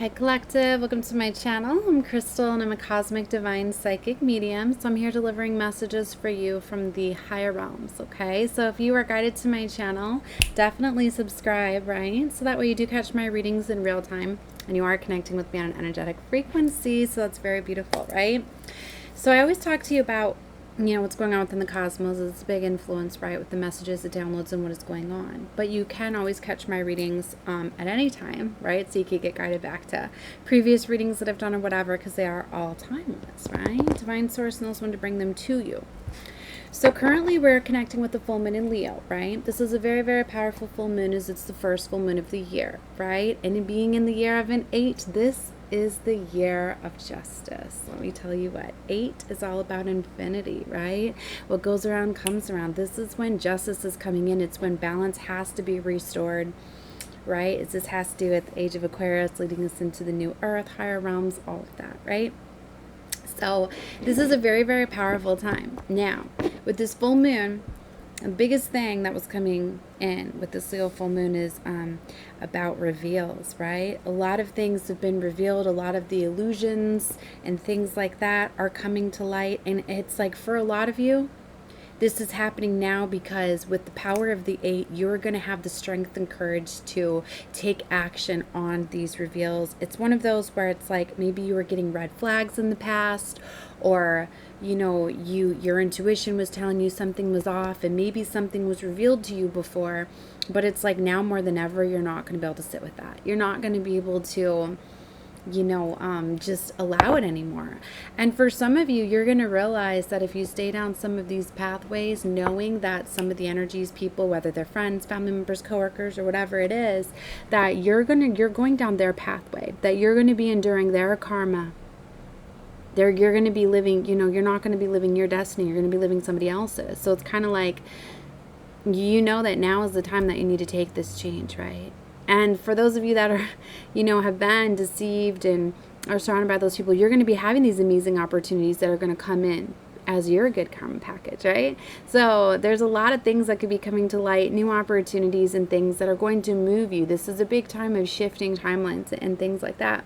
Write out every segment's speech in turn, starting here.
Hi Collective, welcome to my channel. I'm Crystal and I'm a cosmic divine psychic medium. So I'm here delivering messages for you from the higher realms, okay? So if you are guided to my channel, definitely subscribe, right? So that way you do catch my readings in real time and you are connecting with me on an energetic frequency. So that's very beautiful, right? So I always talk to you about what's going on within the cosmos. It's a big influence, right, with the messages, the downloads, and what is going on. But you can always catch my readings at any time, right? So you can get guided back to previous readings that I've done or whatever, because they are all timeless, right? Divine Source knows when to bring them to you. So currently we're connecting with the full moon in Leo, right? This is a very, very powerful full moon, as it's the first full moon of the year, right? And being in the year of an 8, this is the year of justice. Let me tell you what, 8 is all about infinity, right? What goes around comes around. This is when justice is coming in. It's when balance has to be restored, right? This has to do with the age of Aquarius, leading us into the new earth, higher realms, all of that, right? So this is a very, very powerful time. Now, with this full moon, the biggest thing that was coming in with this Leo full moon is about reveals, right? A lot of things have been revealed. A lot of the illusions and things like that are coming to light. And it's like, for a lot of you, this is happening now because with the power of the 8, you're going to have the strength and courage to take action on these reveals. It's one of those where it's like maybe you were getting red flags in the past, or your intuition was telling you something was off, and maybe something was revealed to you before, but it's like now more than ever, you're not going to be able to sit with that. You're not going to be able to just allow it anymore. And for some of you, you're going to realize that if you stay down some of these pathways, knowing that some of the energies, people, whether they're friends, family members, coworkers, or whatever it is, that you're going down their pathway, that you're going to be enduring their karma. You're going to be living, you're not going to be living your destiny. You're going to be living somebody else's. So it's kind of like, that now is the time that you need to take this change, right? And for those of you that are, have been deceived and are surrounded by those people, you're going to be having these amazing opportunities that are going to come in as your good karma package, right? So there's a lot of things that could be coming to light, new opportunities and things that are going to move you. This is a big time of shifting timelines and things like that.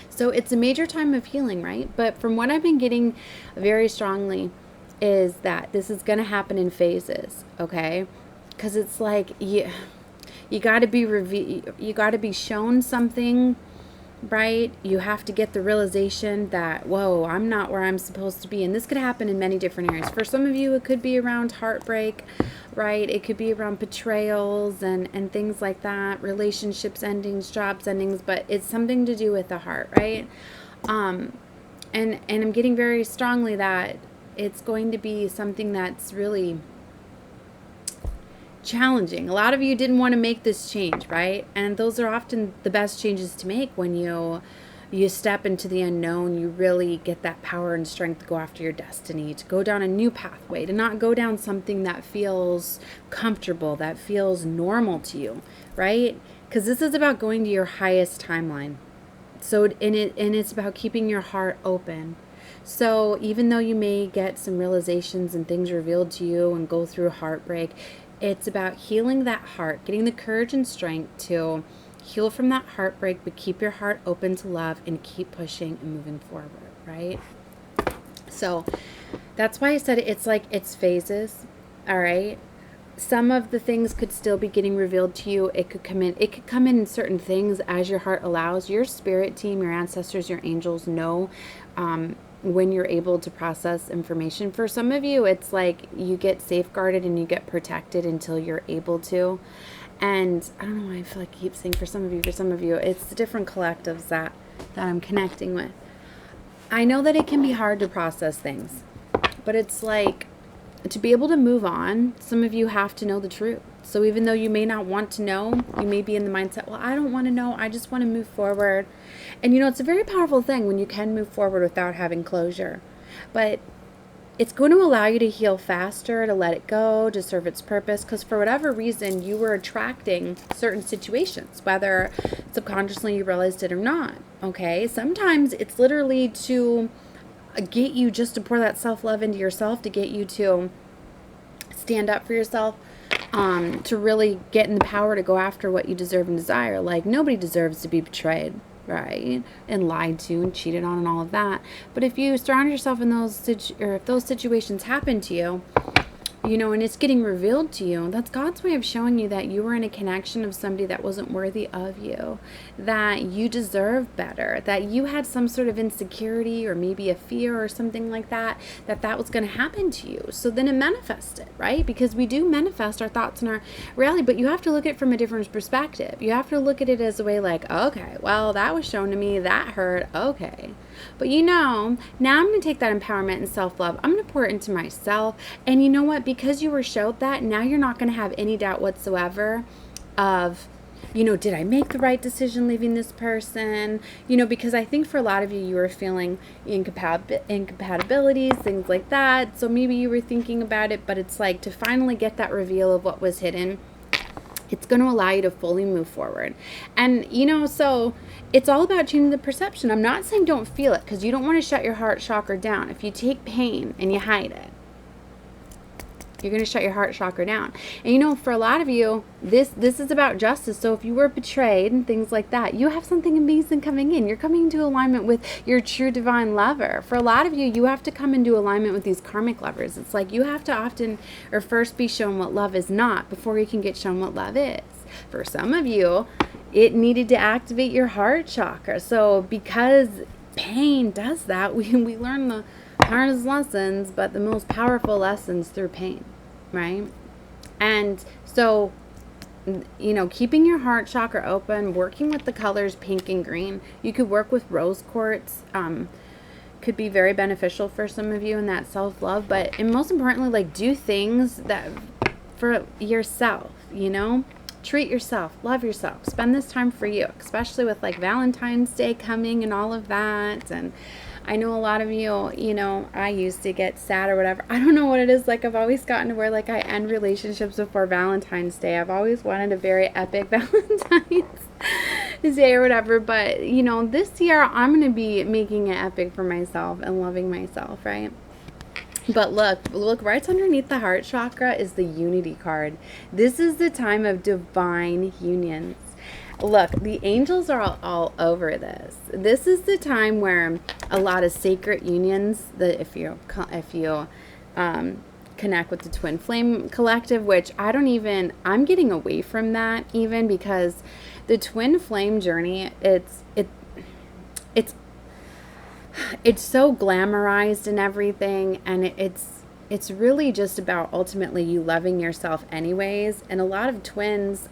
So it's a major time of healing, right? But from what I've been getting very strongly is that this is going to happen in phases, okay? Because it's like, you got to be shown something, right? You have to get the realization that, whoa, I'm not where I'm supposed to be. And this could happen in many different areas. For some of you, it could be around heartbreak, right? It could be around betrayals and things like that, relationships endings, jobs endings, but it's something to do with the heart, right? And I'm getting very strongly that it's going to be something that's really challenging. A lot of you didn't want to make this change, right? And those are often the best changes to make when you step into the unknown. You really get that power and strength to go after your destiny, to go down a new pathway, to not go down something that feels comfortable, that feels normal to you, right? Because this is about going to your highest timeline. So it's about keeping your heart open. So even though you may get some realizations and things revealed to you and go through heartbreak, it's about healing that heart, getting the courage and strength to heal from that heartbreak, but keep your heart open to love and keep pushing and moving forward, right? So that's why I said it's like it's phases, all right? Some of the things could still be getting revealed to you. It could come in certain things as your heart allows. Your spirit team, your ancestors, your angels know when you're able to process information. For some of you, it's like you get safeguarded and you get protected until you're able to. And I don't know why I feel like I keep saying for some of you, it's the different collectives that I'm connecting with. I know that it can be hard to process things, but it's like, to be able to move on, some of you have to know the truth. So even though you may not want to know, you may be in the mindset, well, I don't want to know, I just want to move forward. And it's a very powerful thing when you can move forward without having closure. But it's going to allow you to heal faster, to let it go, to serve its purpose. Because for whatever reason, you were attracting certain situations, whether subconsciously you realized it or not. Okay, sometimes it's literally to get you just to pour that self-love into yourself, to get you to stand up for yourself, to really get in the power to go after what you deserve and desire. Like, nobody deserves to be betrayed. right? And lied to and cheated on and all of that. But if you surround yourself in if those situations happen to you, and it's getting revealed to you, that's God's way of showing you that you were in a connection of somebody that wasn't worthy of you, that you deserve better, that you had some sort of insecurity or maybe a fear or something like that was going to happen to you. So then it manifested, right? Because we do manifest our thoughts and our reality, but you have to look at it from a different perspective. You have to look at it as a way like, okay, well, that was shown to me, that hurt, okay. But now I'm going to take that empowerment and self-love, I'm going to pour it into myself. And you know what? Because you were showed that, now you're not going to have any doubt whatsoever of, did I make the right decision leaving this person? Because I think for a lot of you, you were feeling incompatibilities, things like that. So maybe you were thinking about it, but it's like to finally get that reveal of what was hidden, it's going to allow you to fully move forward. And, so it's all about changing the perception. I'm not saying don't feel it, because you don't want to shut your heart chakra down. If you take pain and you hide it, you're going to shut your heart chakra down. And, for a lot of you, this is about justice. So if you were betrayed and things like that, you have something amazing coming in. You're coming into alignment with your true divine lover. For a lot of you, you have to come into alignment with these karmic lovers. It's like you have to often or first be shown what love is not before you can get shown what love is. For some of you, it needed to activate your heart chakra. So because pain does that, we learn the hardest lessons, but the most powerful lessons through pain, right? And so, keeping your heart chakra open, working with the colors pink and green. You could work with rose quartz, could be very beneficial for some of you in that self-love. But, and most importantly, do things that for yourself, treat yourself, love yourself, spend this time for you, especially with Valentine's Day coming and all of that. And I know a lot of you, I used to get sad or whatever. I don't know what it is. I've always gotten to where I end relationships before Valentine's Day. I've always wanted a very epic Valentine's Day or whatever. But, this year I'm going to be making it epic for myself and loving myself, right? But look right underneath the heart chakra is the unity card. This is the time of divine unions. Look, the angels are all over this. This is the time where a lot of sacred unions, if you connect with the Twin Flame Collective, which I'm getting away from that even, because the Twin Flame journey, it's so glamorized and everything, and it's really just about ultimately you loving yourself anyways. And a lot of twins,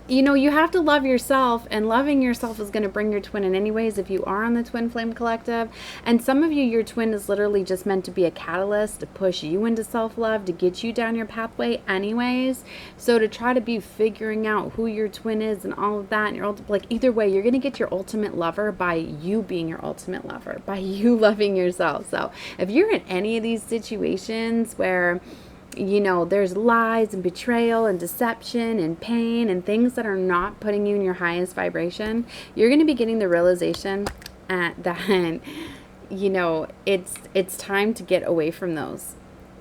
you have to love yourself, and loving yourself is going to bring your twin in anyways if you are on the Twin Flame Collective. And some of you, your twin is literally just meant to be a catalyst to push you into self-love, to get you down your pathway anyways. So to try to be figuring out who your twin is and all of that, and either way, you're going to get your ultimate lover by you being your ultimate lover, by you loving yourself. So if you're in any of these situations where there's lies and betrayal and deception and pain and things that are not putting you in your highest vibration, you're going to be getting the realization that, it's time to get away from those.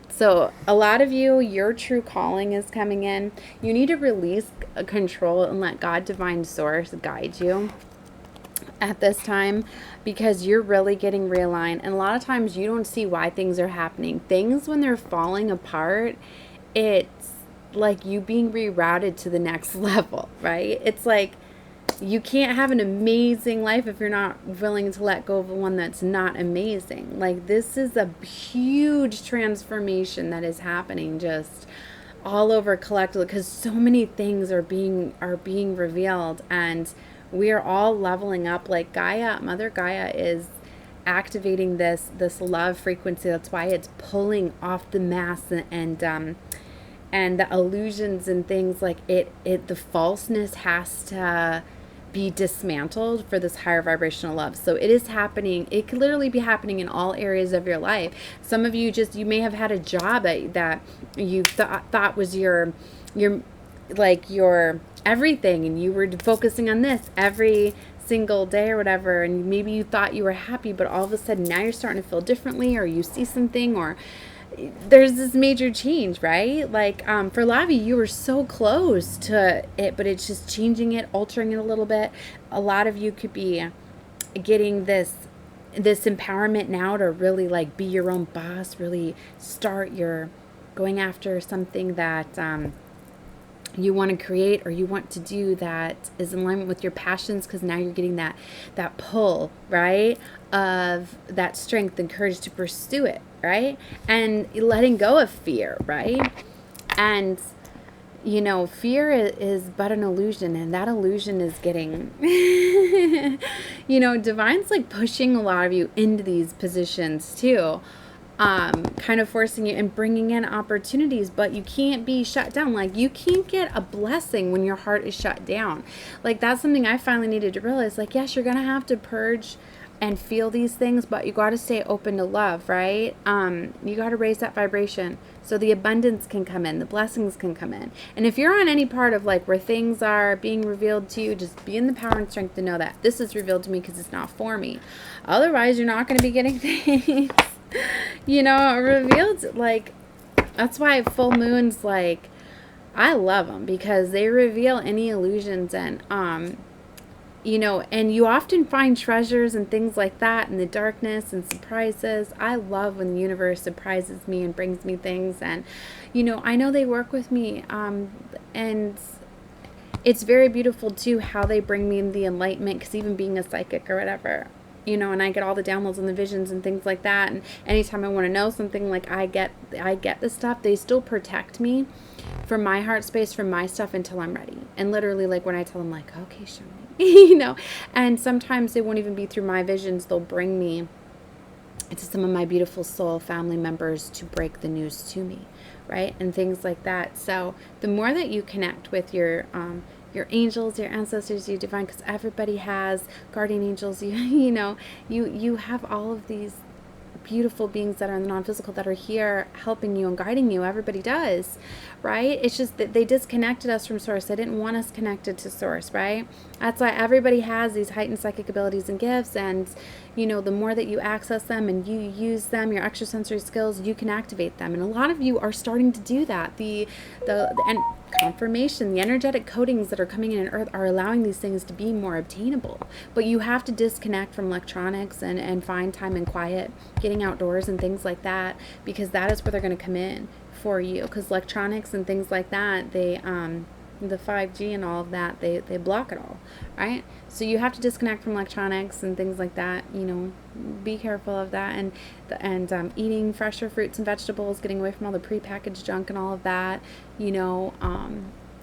So a lot of you, your true calling is coming in. You need to release control and let God, divine source, guide you at this time, because you're really getting realigned. And a lot of times you don't see why things are happening. Things, when they're falling apart, it's like you being rerouted to the next level, right? It's like you can't have an amazing life if you're not willing to let go of one that's not amazing. This is a huge transformation that is happening just all over collectively, because so many things are being revealed, and we are all leveling up. Mother Gaia is activating this love frequency. That's why it's pulling off the mask and the illusions and things the falseness has to be dismantled for this higher vibrational love. So it is happening. It could literally be happening in all areas of your life. Some of you you may have had a job that you thought was your everything, and you were focusing on this every single day or whatever, and maybe you thought you were happy, but all of a sudden now you're starting to feel differently, or you see something, or there's this major change, right? Like, for a lot of you, you were so close to it, but it's just changing it, altering it a little bit. A lot of you could be getting this empowerment now to really like be your own boss, really start your going after something that you want to create or you want to do that is in alignment with your passions, because now you're getting that pull, right, of that strength and courage to pursue it, right, and letting go of fear, right. And you know, fear is but an illusion, and that illusion is getting, you know, divine's like pushing a lot of you into these positions too, kind of forcing you and bringing in opportunities, but you can't be shut down. Like, you can't get a blessing when your heart is shut down. Like, that's something I finally needed to realize. Like, yes, you're gonna have to purge and feel these things, but you got to stay open to love, right? You got to raise that vibration so the abundance can come in, the blessings can come in. And if you're on any part of like where things are being revealed to you, just be in the power and strength to know that this is revealed to me because it's not for me. Otherwise, you're not going to be getting things, you know, revealed. Like, that's why full moons, like, I love them because they reveal any illusions, and you know, and you often find treasures and things like that in the darkness and surprises. I love when the universe surprises me and brings me things. And, you know, I know they work with me. And it's very beautiful, too, how they bring me the enlightenment, because even being a psychic or whatever, you know, and I get all the downloads and the visions and things like that. And anytime I want to know something, like I get this stuff, they still protect me from my heart space, from my stuff until I'm ready. And literally, like, when I tell them, like, okay, show me. You know, and sometimes it won't even be through my visions. They'll bring me to some of my beautiful soul family members to break the news to me, right, and things like that. So the more that you connect with your angels, your ancestors, your divine, because everybody has guardian angels. You know, you have all of these beautiful beings that are in the non-physical that are here helping you and guiding you. Everybody does, right? It's just that they disconnected us from source. They didn't want us connected to source, right? That's why everybody has these heightened psychic abilities and gifts, and you know, the more that you access them and you use them, your extrasensory skills, you can activate them. And a lot of you are starting to do that. The confirmation, the energetic codings that are coming in Earth are allowing these things to be more obtainable. But you have to disconnect from electronics and find time and quiet, getting outdoors and things like that, because that is where they're going to come in for you. Because electronics and things like that, they the 5G and all of that, they block it all, right? So you have to disconnect from electronics and things like that. You know, be careful of that, and eating fresher fruits and vegetables, getting away from all the prepackaged junk and all of that. You know,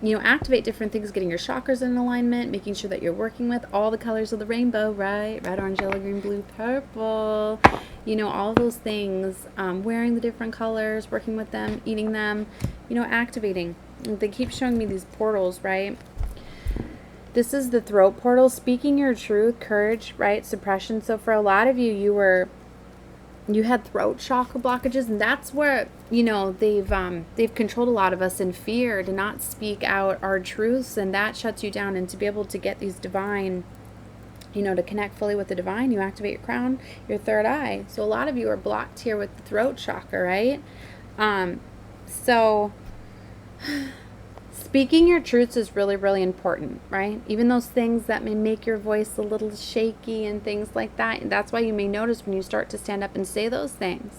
activate different things, getting your chakras in alignment, making sure that you're working with all the colors of the rainbow, right? Red, orange, yellow, green, blue, purple. You know, all of those things. Wearing the different colors, working with them, eating them. You know, activating. They keep showing me these portals, right? This is the throat portal, speaking your truth, courage, right? Suppression. So for a lot of you, you had throat chakra blockages, and that's where, you know, they've controlled a lot of us in fear to not speak out our truths, and that shuts you down. And to be able to get these divine, you know, to connect fully with the divine, you activate your crown, your third eye. So a lot of you are blocked here with the throat chakra, right? So speaking your truths is really, really important, right? Even those things that may make your voice a little shaky and things like that. And that's why you may notice when you start to stand up and say those things,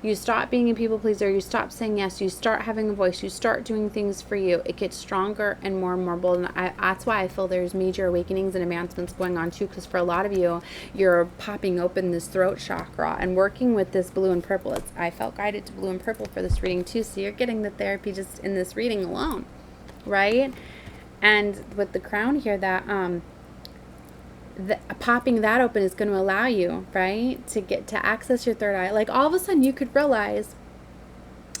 you stop being a people pleaser, you stop saying yes, you start having a voice, you start doing things for you. It gets stronger and more bold. And that's why I feel there's major awakenings and advancements going on too, because for a lot of you, you're popping open this throat chakra and working with this blue and purple. I felt guided to blue and purple for this reading too, so you're getting the therapy just in this reading alone, right? And with the crown here, that popping that open is going to allow you, right, to get to access your third eye. Like, all of a sudden you could realize,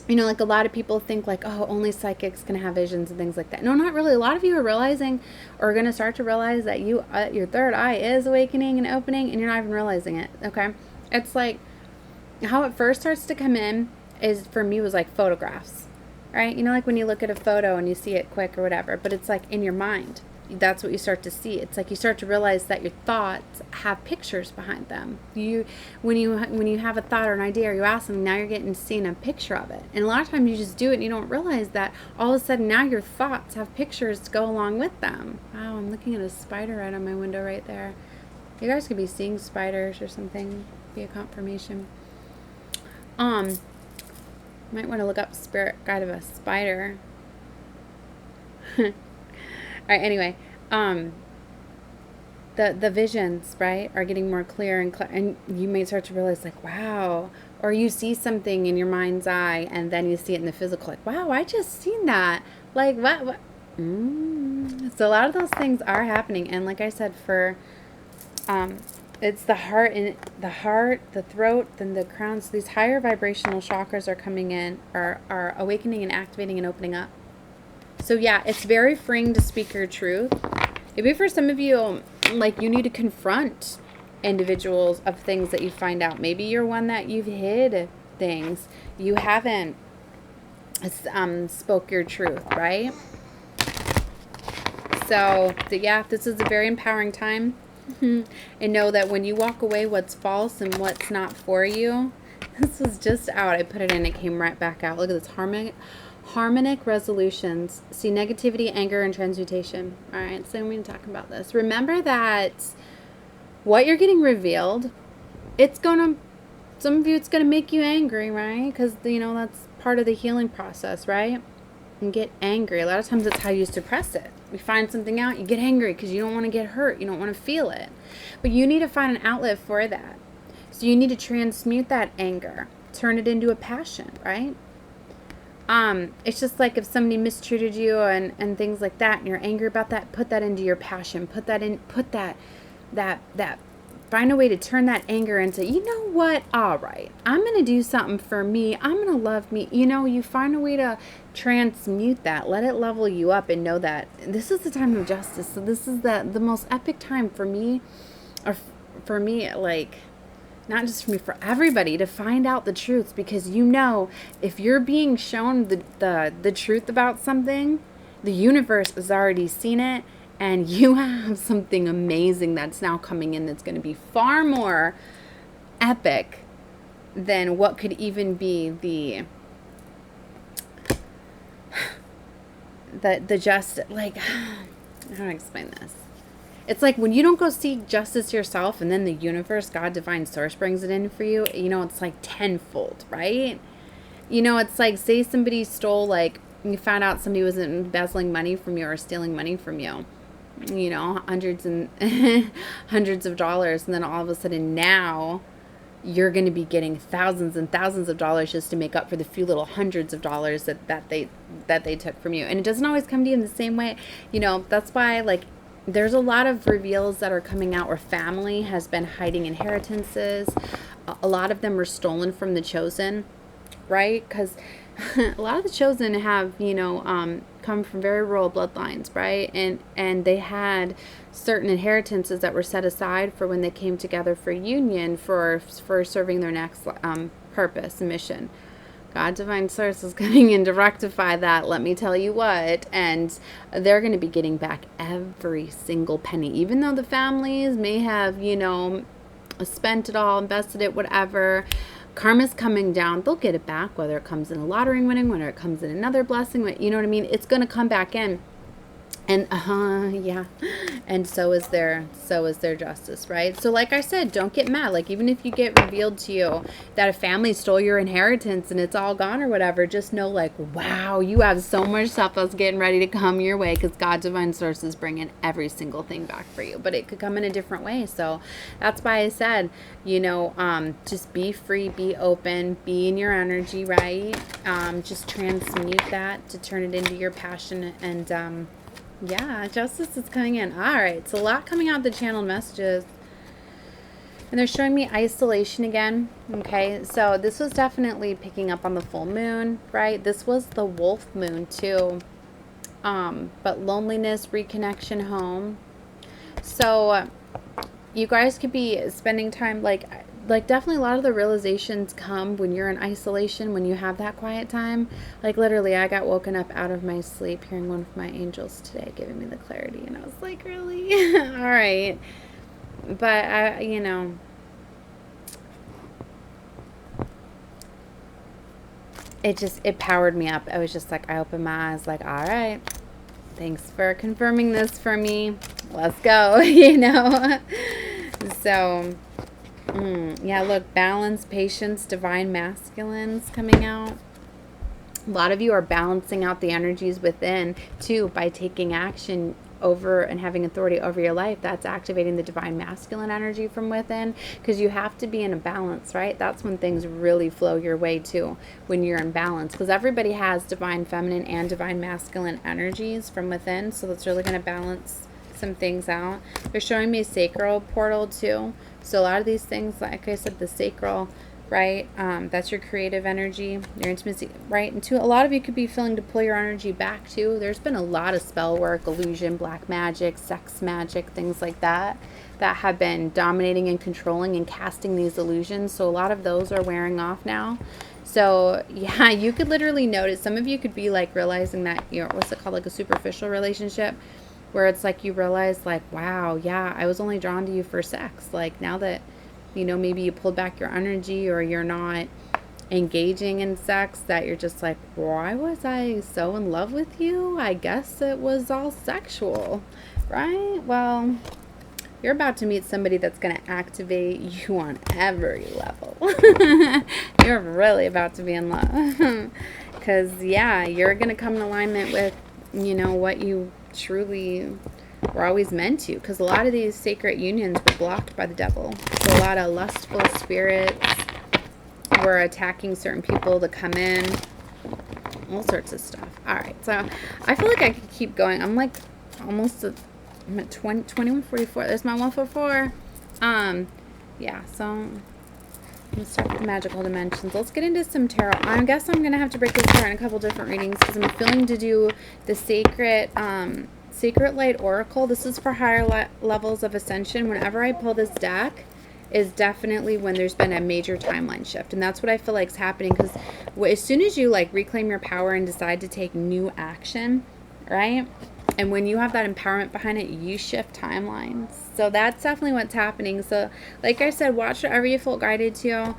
you know, like a lot of people think like, oh, only psychics can have visions and things like that. No, not really. A lot of you are realizing, or are going to start to realize, that you your third eye is awakening and opening, and you're not even realizing it. Okay, it's like how it first starts to come in is, for me, was like photographs, right? You know, like when you look at a photo and you see it quick or whatever, but it's like in your mind. that's what you start to see. It's like you start to realize that your thoughts have pictures behind them. When you have a thought or an idea, or you ask something, now you're getting seen a picture of it. And a lot of times you just do it and you don't realize that all of a sudden now your thoughts have pictures to go along with them. Wow, I'm looking at a spider right on my window right there. You guys could be seeing spiders or something. Be a confirmation. Might want to look up spirit guide of a spider. All right, anyway, the visions, right, are getting more clear and you may start to realize, like, wow, or you see something in your mind's eye and then you see it in the physical, like, wow, I just seen that, like, what? So a lot of those things are happening, and like I said, for it's the heart, the throat, then the crown. So these higher vibrational chakras are coming in, are awakening and activating and opening up. So yeah, it's very freeing to speak your truth. Maybe for some of you, like, you need to confront individuals of things that you find out. Maybe you're one that you've hid things. You haven't spoke your truth, right? So yeah, this is a very empowering time. And know that when you walk away, what's false and what's not for you. This was just out. I put it in, it came right back out. Look at this, harmonic resolutions. See, negativity, anger, and transmutation. All right, so I'm going to talk about this. Remember that what you're getting revealed, it's going to, some of you, it's going to make you angry, right? Because, you know, that's part of the healing process, right? And get angry. A lot of times it's how you suppress it. You find something out, you get angry because you don't want to get hurt. You don't want to feel it. But you need to find an outlet for that. So you need to transmute that anger. Turn it into a passion, right? It's just like if somebody mistreated you and things like that, and you're angry about that, put that into your passion. Put that find a way to turn that anger into, you know what, all right, I'm going to do something for me. I'm going to love me. You know, you find a way to transmute that. Let it level you up and know that this is the time of justice. So this is the most epic time for me, or for me, like, not just for me, for everybody, to find out the truth. Because, you know, if you're being shown the truth about something, the universe has already seen it. And you have something amazing that's now coming in that's going to be far more epic than what could even be the justice. Like, how do I explain this? It's like when you don't go seek justice yourself and then the universe, God, divine source brings it in for you, you know, it's like tenfold, right? You know, it's like, say somebody stole, like, you found out somebody was embezzling money from you or stealing money from you. You know, hundreds and hundreds of dollars, and then all of a sudden now you're going to be getting thousands and thousands of dollars just to make up for the few little hundreds of dollars that they took from you. And it doesn't always come to you in the same way. You know, that's why, like, there's a lot of reveals that are coming out where family has been hiding inheritances. A lot of them are stolen from the chosen, right? Because a lot of the chosen have, you know, come from very rural bloodlines, right? And they had certain inheritances that were set aside for when they came together for union, for serving their next purpose and mission. God, divine source is coming in to rectify that, let me tell you what. And they're going to be getting back every single penny, even though the families may have, you know, spent it all, invested it, whatever. Karma's coming down. They'll get it back, whether it comes in a lottery winning, whether it comes in another blessing, you know what I mean? It's going to come back in. And yeah, and so is their justice, right? So like I said, don't get mad. Like, even if you get revealed to you that a family stole your inheritance and it's all gone or whatever, just know, like, wow, you have so much stuff that's getting ready to come your way, because God, divine source, is bringing every single thing back for you. But it could come in a different way. So that's why I said, you know, just be free, be open, be in your energy, right? Just transmute that to turn it into your passion. And yeah, justice is coming in. All right, so a lot coming out of the channeled messages. And they're showing me isolation again. Okay, so this was definitely picking up on the full moon, right? This was the wolf moon too. But loneliness, reconnection, home. So you guys could be spending time, like, like definitely a lot of the realizations come when you're in isolation, when you have that quiet time. Like literally I got woken up out of my sleep hearing one of my angels today giving me the clarity, and I was like, really? All right. But I, it powered me up. I was just like, I opened my eyes like, all right, thanks for confirming this for me. Let's go, So, yeah, look, balance, patience, divine masculines coming out. A lot of you are balancing out the energies within, too, by taking action over and having authority over your life. That's activating the divine masculine energy from within, because you have to be in a balance, right? That's when things really flow your way too, when you're in balance, because everybody has divine feminine and divine masculine energies from within, so that's really going to balance some things out. They're showing me a sacral portal too, so a lot of these things, like I said, the sacral, right? That's your creative energy, your intimacy, right? And a lot of you could be feeling to pull your energy back too. There's been a lot of spell work, illusion, black magic, sex magic, things like that have been dominating and controlling and casting these illusions. So a lot of those are wearing off now. So yeah, you could literally notice, some of you could be like realizing that you're, what's it called, like a superficial relationship, where it's like you realize like, wow, yeah, I was only drawn to you for sex. Like now that maybe you pulled back your energy, or you're not engaging in sex, that you're just like, why was I so in love with you? I guess it was all sexual, right? Well, you're about to meet somebody that's going to activate you on every level. You're really about to be in love. Because, yeah, you're going to come in alignment with, what you truly were always meant to, because a lot of these sacred unions were blocked by the devil. So a lot of lustful spirits were attacking certain people to come in, all sorts of stuff. All right, so I feel like I could keep going. I'm like almost I'm at 2144. There's my 144. Yeah, so let's start with the magical dimensions. Let's get into some tarot. I guess I'm gonna have to break this apart in a couple different readings, because I'm feeling to do the sacred light oracle. This is for higher levels of ascension. Whenever I pull this deck is definitely when there's been a major timeline shift, and that's what I feel like is happening, because as soon as you like reclaim your power and decide to take new action, right, and when you have that empowerment behind it, you shift timelines. So that's definitely what's happening. So like I said, watch whatever you feel guided to.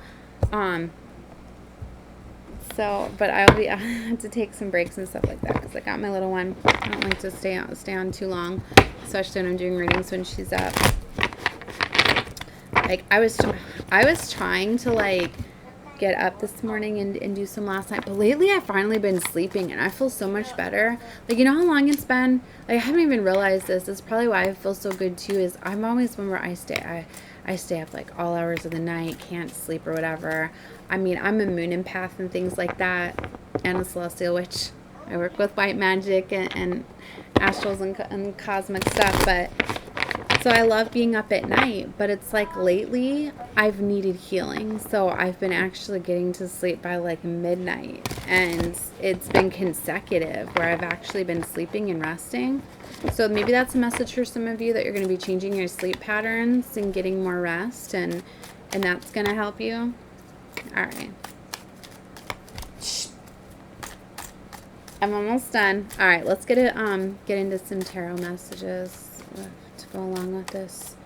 But I have to take some breaks and stuff like that, because I got my little one. I don't like to stay on too long, especially when I'm doing readings when she's up. Like I was trying to like get up this morning and do some last night, but lately I've finally been sleeping and I feel so much better. Like, how long it's been? Like, I haven't even realized this. This is probably why I feel so good too, is I'm always one where I stay up like all hours of the night, can't sleep or whatever. I mean, I'm a moon empath and things like that, and a celestial witch. I work with white magic and astrals and cosmic stuff, but so I love being up at night, but it's like lately I've needed healing. So I've been actually getting to sleep by like midnight, and it's been consecutive where I've actually been sleeping and resting. So maybe that's a message for some of you, that you're going to be changing your sleep patterns and getting more rest, and that's going to help you. All right. I'm almost done. All right, let's get into some tarot messages to go along with this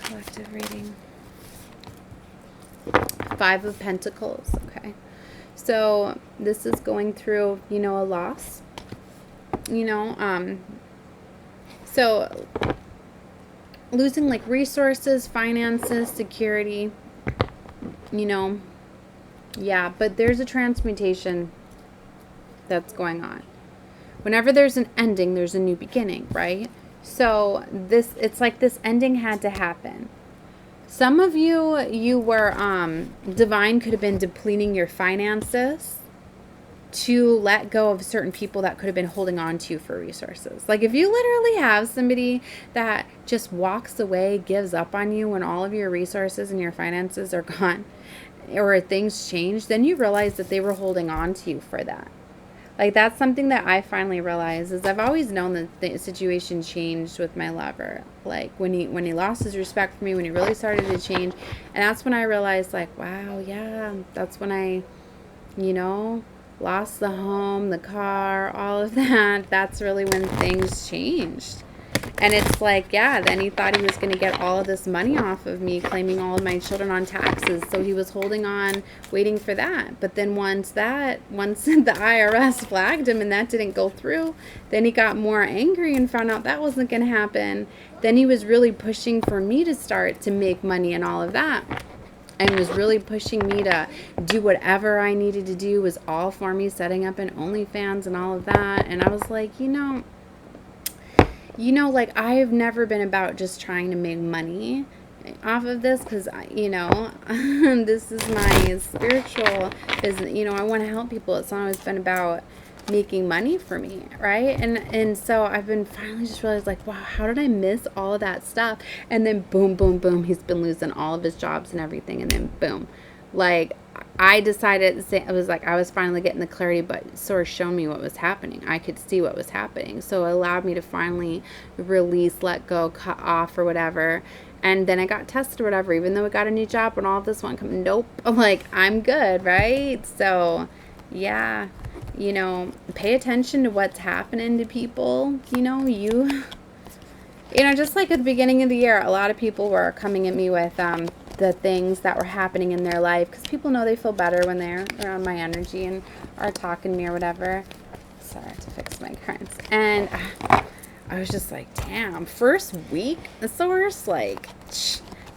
collective reading. 5 of Pentacles. Okay, so this is going through, a loss. So losing like resources, finances, security. Yeah, but there's a transmutation that's going on. Whenever there's an ending, there's a new beginning, right? So it's like this ending had to happen. Some of you were, divine could have been depleting your finances to let go of certain people that could have been holding on to you for resources. Like if you literally have somebody that just walks away, gives up on you when all of your resources and your finances are gone, or things change, then you realize that they were holding on to you for that. Like, that's something that I finally realized, is I've always known that the situation changed with my lover. Like, when he lost his respect for me, when he really started to change. And that's when I realized, like, wow, yeah, that's when I, you know, lost the home, the car, all of that. That's really when things changed. And it's like, yeah, then he thought he was going to get all of this money off of me, claiming all of my children on taxes. So he was holding on, waiting for that. But then once the IRS flagged him and that didn't go through, then he got more angry and found out that wasn't going to happen. Then he was really pushing for me to start to make money and all of that. And was really pushing me to do whatever I needed to do, was all for me, setting up an OnlyFans and all of that. And I was like, like, I have never been about just trying to make money off of this, because, this is my spiritual business. I want to help people. It's not always been about making money for me, right? And so I've been finally just realized, like, wow, how did I miss all of that stuff? And then boom, boom, boom, he's been losing all of his jobs and everything. And then boom, like, I decided, I was finally getting the clarity, but sort of showing me what was happening. I could see what was happening. So it allowed me to finally release, let go, cut off or whatever. And then I got tested or whatever, even though I got a new job and all of this one come, nope. I'm like, I'm good, right? So yeah, pay attention to what's happening to people. Just like at the beginning of the year, a lot of people were coming at me with the things that were happening in their life, because people know they feel better when they're around my energy and are talking to me or whatever. Sorry, I have to fix my currents. And I was just like, damn, first week, it's the worst. Like,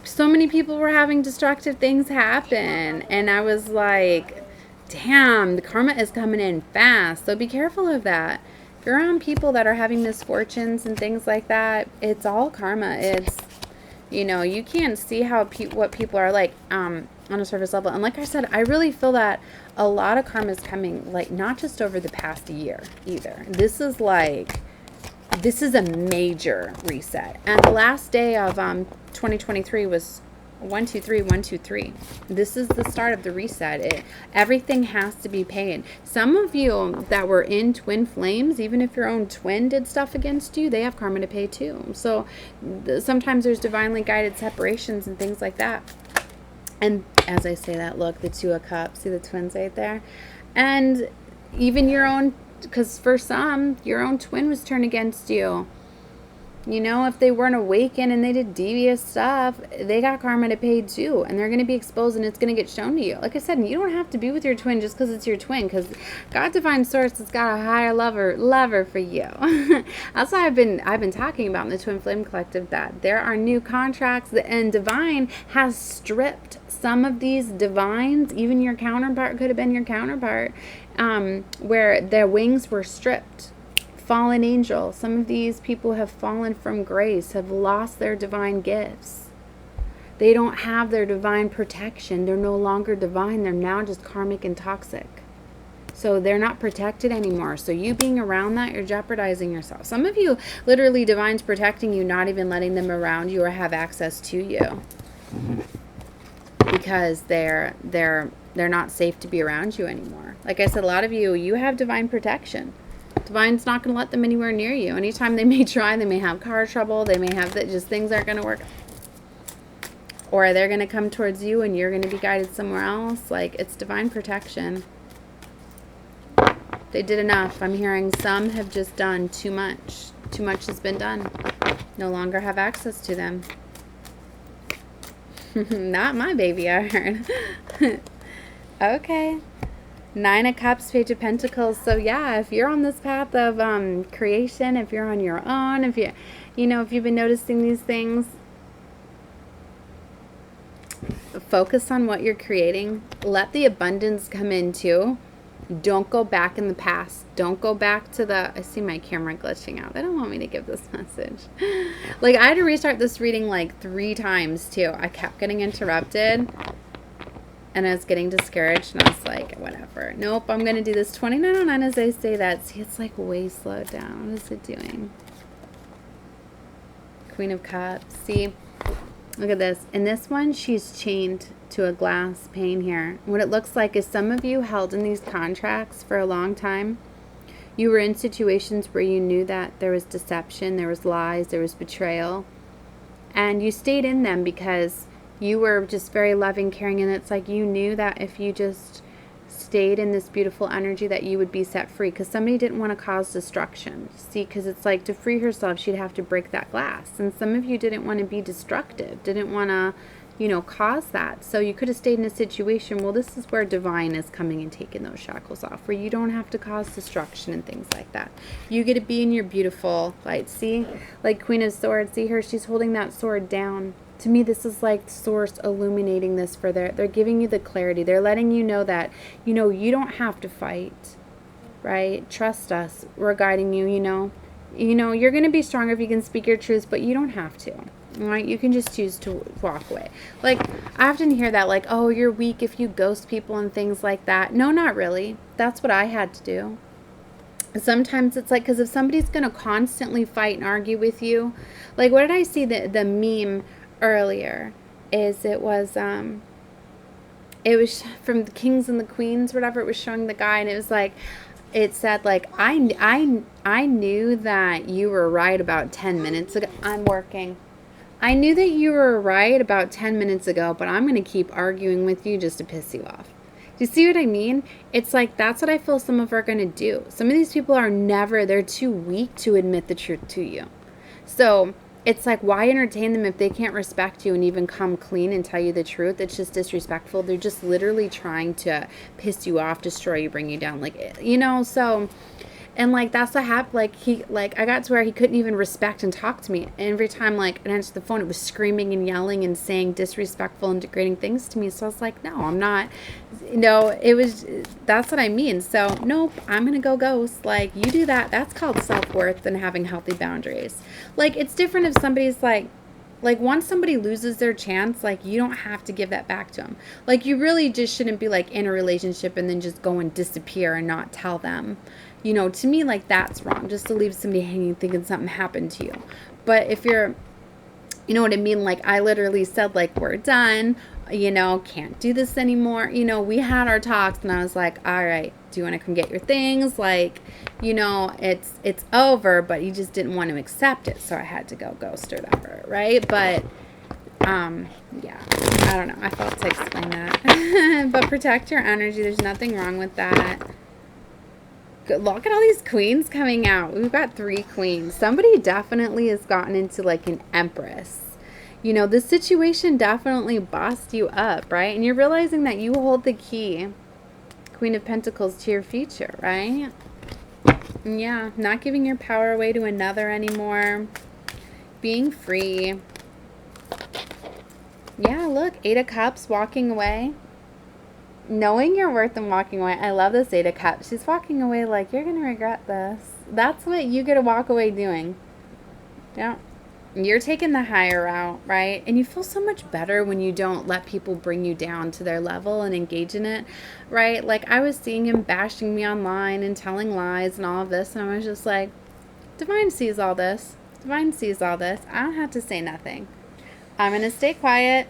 so many people were having destructive things happen. And I was like, damn, the karma is coming in fast. So be careful of that. If you're around people that are having misfortunes and things like that, it's all karma. It's, you can't see what people are like on a surface level. And like I said, I really feel that a lot of karma is coming, like, not just over the past year either. This is a major reset. And the last day of 2023 was 123 123. This is the start of the reset. Everything has to be paid. Some of you that were in twin flames, even if your own twin did stuff against you, they have karma to pay too. So sometimes there's divinely guided separations and things like that. And as I say that, look, the Two of Cups, see the twins right there? And even your own, because for some, your own twin was turned against you. If they weren't awakened and they did devious stuff, they got karma to pay too. And they're going to be exposed and it's going to get shown to you. Like I said, you don't have to be with your twin just because it's your twin. Because God Divine Source has got a higher lover for you. That's why I've been talking about in the Twin Flame Collective, that there are new contracts. And Divine has stripped some of these divines. Even your counterpart could have been your counterpart. Where their wings were stripped. Fallen angel. Some of these people have fallen from grace, have lost their divine gifts. They don't have their divine protection. They're no longer divine. They're now just karmic and toxic. So they're not protected anymore. So you being around that, you're jeopardizing yourself. Some of you, literally, divine's protecting you, not even letting them around you or have access to you. Because they're not safe to be around you anymore. Like I said, a lot of you have divine protection. Divine's not going to let them anywhere near you. Anytime they may try, they may have car trouble. They may have just things aren't going to work. Or they're going to come towards you and you're going to be guided somewhere else. Like, it's divine protection. They did enough. I'm hearing some have just done too much. Too much has been done. No longer have access to them. Not my baby, I heard. Okay. 9 of Cups, Page of Pentacles. So yeah, if you're on this path of creation, if you're on your own, if if you've been noticing these things, focus on what you're creating. Let the abundance come in too. Don't go back in the past. Don't go back to I see my camera glitching out. They don't want me to give this message. Like, I had to restart this reading like 3 times too. I kept getting interrupted. And I was getting discouraged, and I was like, whatever. Nope, I'm going to do this 2909 as I say that. See, it's like way slowed down. What is it doing? Queen of Cups. See, look at this. In this one, she's chained to a glass pane here. What it looks like is some of you held in these contracts for a long time. You were in situations where you knew that there was deception, there was lies, there was betrayal. And you stayed in them because you were just very loving, caring, and it's like you knew that if you just stayed in this beautiful energy that you would be set free, because somebody didn't want to cause destruction. See, because it's like to free herself, she'd have to break that glass. And some of you didn't want to be destructive, didn't want to, you know, cause that. So you could have stayed in a situation. Well, this is where divine is coming and taking those shackles off, where you don't have to cause destruction and things like that. You get to be in your beautiful light. See, like Queen of Swords, see her, she's holding that sword down. To me, this is like Source illuminating this for they're giving you the clarity. They're letting you know that, you know, you don't have to fight, right? Trust us. We're guiding you, you know. You know, you're going to be stronger if you can speak your truth, but you don't have to, right? You can just choose to walk away. Like, I often hear that, like, oh, you're weak if you ghost people and things like that. No, not really. That's what I had to do. Sometimes it's like, because if somebody's going to constantly fight and argue with you, like, what did I see the meme earlier is it was from the Kings and the Queens, whatever. It was showing the guy, and it was like, it said like, I knew that you were right about 10 minutes ago. I'm working. I knew that you were right about 10 minutes ago, but I'm going to keep arguing with you just to piss you off. Do you see what I mean? It's like, that's what I feel some of are going to do. Some of these people are they're too weak to admit the truth to you. So it's like, why entertain them if they can't respect you and even come clean and tell you the truth? It's just disrespectful. They're just literally trying to piss you off, destroy you, bring you down. Like, you know, so, and like, that's what happened. Like, I got to where he couldn't even respect and talk to me. And every time, like, I answered the phone, it was screaming and yelling and saying disrespectful and degrading things to me. So I was like, no, I'm not. No, that's what I mean. So, nope, I'm going to go ghost. Like, you do that. That's called self-worth and having healthy boundaries. Like, it's different if somebody's like, once somebody loses their chance, like, you don't have to give that back to them. Like, you really just shouldn't be, like, in a relationship and then just go and disappear and not tell them. You know, to me, like, that's wrong. Just to leave somebody hanging thinking something happened to you. But if you're, you know what I mean? Like, I literally said, like, we're done. You know, can't do this anymore. You know, we had our talks and I was like, all right, do you want to come get your things? Like, you know, it's over, but you just didn't want to accept it. So I had to go ghost or whatever, right? But, yeah, I don't know. I felt to explain that. But protect your energy. There's nothing wrong with that. Look at all these queens coming out. We've got 3 queens. Somebody definitely has gotten into like an empress. You know, this situation definitely bossed you up, right? And you're realizing that you hold the key, Queen of Pentacles, to your future, right? Yeah, not giving your power away to another anymore. Being free. Yeah, look, 8 of Cups, walking away. Knowing your worth and walking away. I love this 8 of Cups. She's walking away like, you're going to regret this. That's what you get to walk away doing. Yeah. You're taking the higher route, right? And you feel so much better when you don't let people bring you down to their level and engage in it, right? Like, I was seeing him bashing me online and telling lies and all of this, and I was just like, Divine sees all this. Divine sees all this. I don't have to say nothing. I'm going to stay quiet.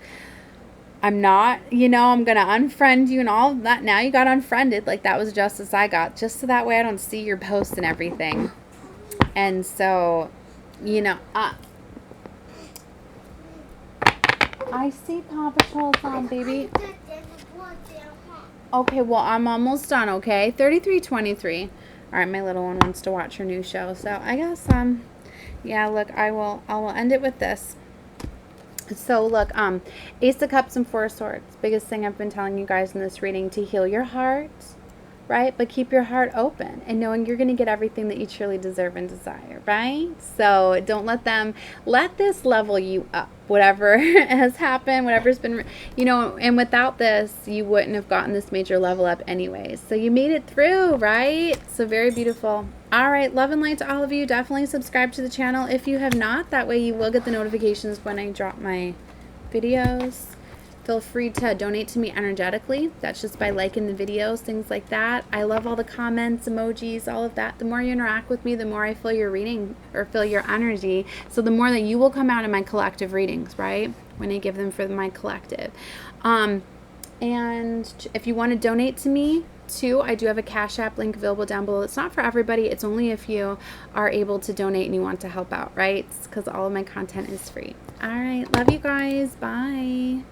I'm not, you know, I'm going to unfriend you and all of that. Now you got unfriended. Like, that was justice I got. Just so that way I don't see your posts and everything. And so, you know, I see Paw Patrol's on, baby. Okay, well, I'm almost done, okay? 33:23. All right, my little one wants to watch her new show. So I guess, yeah, look, I will end it with this. So look, Ace of Cups and 4 of Swords. Biggest thing I've been telling you guys in this reading, to heal your heart, right? But keep your heart open and knowing you're going to get everything that you truly deserve and desire, right? So don't let this level you up. Whatever has happened, whatever's been, you know, and without this, you wouldn't have gotten this major level up anyways. So you made it through, right? So very beautiful. All right, love and light to all of you. Definitely subscribe to the channel if you have not. That way you will get the notifications when I drop my videos. Feel free to donate to me energetically. That's just by liking the videos, things like that. I love all the comments, emojis, all of that. The more you interact with me, the more I feel your reading or feel your energy. So the more that you will come out in my collective readings, right? When I give them for my collective. And if you want to donate to me, too, I do have a Cash App link available down below. It's not for everybody. It's only if you are able to donate and you want to help out, right? Because all of my content is free. All right. Love you guys. Bye.